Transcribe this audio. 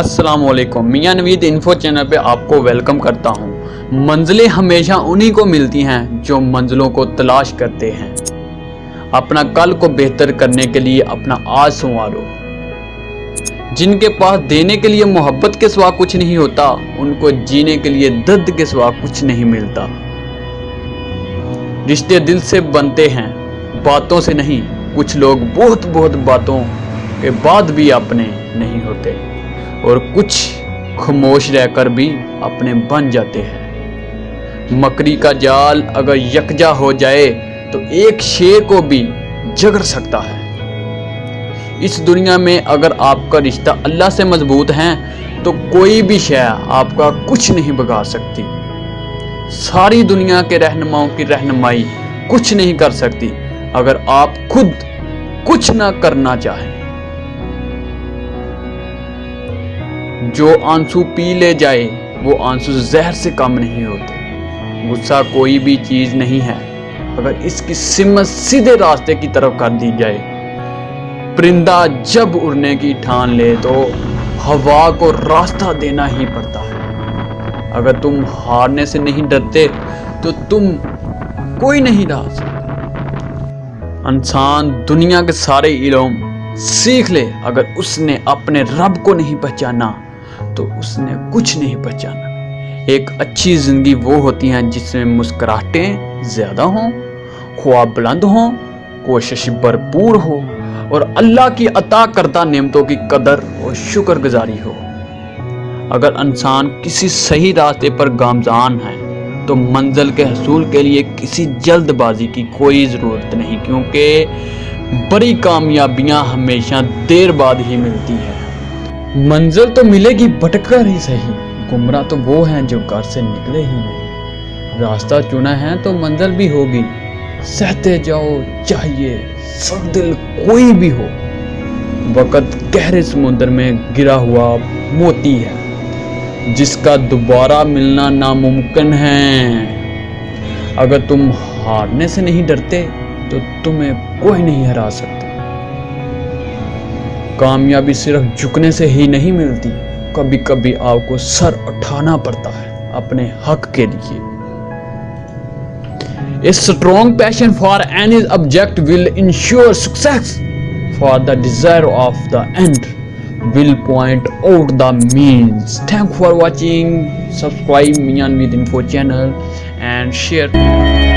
السلام علیکم، میاں نوید انفو چینل پہ آپ کو ویلکم کرتا ہوں۔ منزلیں ہمیشہ انہی کو ملتی ہیں جو منزلوں کو تلاش کرتے ہیں۔ اپنا کل کو بہتر کرنے کے لیے اپنا آج سنوارو۔ جن کے پاس دینے کے لیے محبت کے سوا کچھ نہیں ہوتا، ان کو جینے کے لیے درد کے سوا کچھ نہیں ملتا۔ رشتے دل سے بنتے ہیں، باتوں سے نہیں۔ کچھ لوگ بہت باتوں کے بعد بھی اپنے نہیں ہوتے، اور کچھ خاموش رہ کر بھی اپنے بن جاتے ہیں۔ مکڑی کا جال اگر یکجا ہو جائے تو ایک شیر کو بھی جگر سکتا ہے۔ اس دنیا میں اگر آپ کا رشتہ اللہ سے مضبوط ہے تو کوئی بھی شے آپ کا کچھ نہیں بگاڑ سکتی۔ ساری دنیا کے رہنماؤں کی رہنمائی کچھ نہیں کر سکتی اگر آپ خود کچھ نہ کرنا چاہیں۔ جو آنسو پی لے جائے وہ آنسو زہر سے کم نہیں ہوتے۔ غصہ کوئی بھی چیز نہیں ہے اگر اس کی سمت سیدھے راستے کی طرف کر دی جائے۔ پرندہ جب اڑنے کی ٹھان لے تو ہوا کو راستہ دینا ہی پڑتا ہے۔ اگر تم ہارنے سے نہیں ڈرتے تو تم کوئی نہیں ڈال سکتے۔ انسان دنیا کے سارے علوم سیکھ لے، اگر اس نے اپنے رب کو نہیں پہچانا تو اس نے کچھ نہیں پہچانا۔ ایک اچھی زندگی وہ ہوتی ہے جس میں مسکراہٹیں زیادہ ہوں، خواب بلند ہوں، کوشش بھرپور ہو، اور اللہ کی عطا کردہ نعمتوں کی قدر اور شکر گزاری ہو۔ اگر انسان کسی صحیح راستے پر گامزن ہے تو منزل کے حصول کے لیے کسی جلد بازی کی کوئی ضرورت نہیں، کیونکہ بڑی کامیابیاں ہمیشہ دیر بعد ہی ملتی ہیں۔ منزل تو ملے گی بھٹک کر ہی صحیح، گمراہ تو وہ ہیں جو گھر سے نکلے ہی نہیں۔ راستہ چنا ہے تو منزل بھی ہوگی، سہتے جاؤ چاہیے سخت دل کوئی بھی ہو۔ وقت گہرے سمندر میں گرا ہوا موتی ہے جس کا دوبارہ ملنا ناممکن ہے۔ اگر تم ہارنے سے نہیں ڈرتے تو تمہیں کوئی نہیں ہرا سکتا۔ کامیابی صرف جھکنے سے ہی نہیں ملتی، کبھی کبھی آپ کو سر اٹھانا پڑتا ہے اپنے حق کے لیے۔ A strong passion for any object will ensure success, for the desire of the end will point out the means. Thanks for watching. Subscribe Mian with Info channel and share.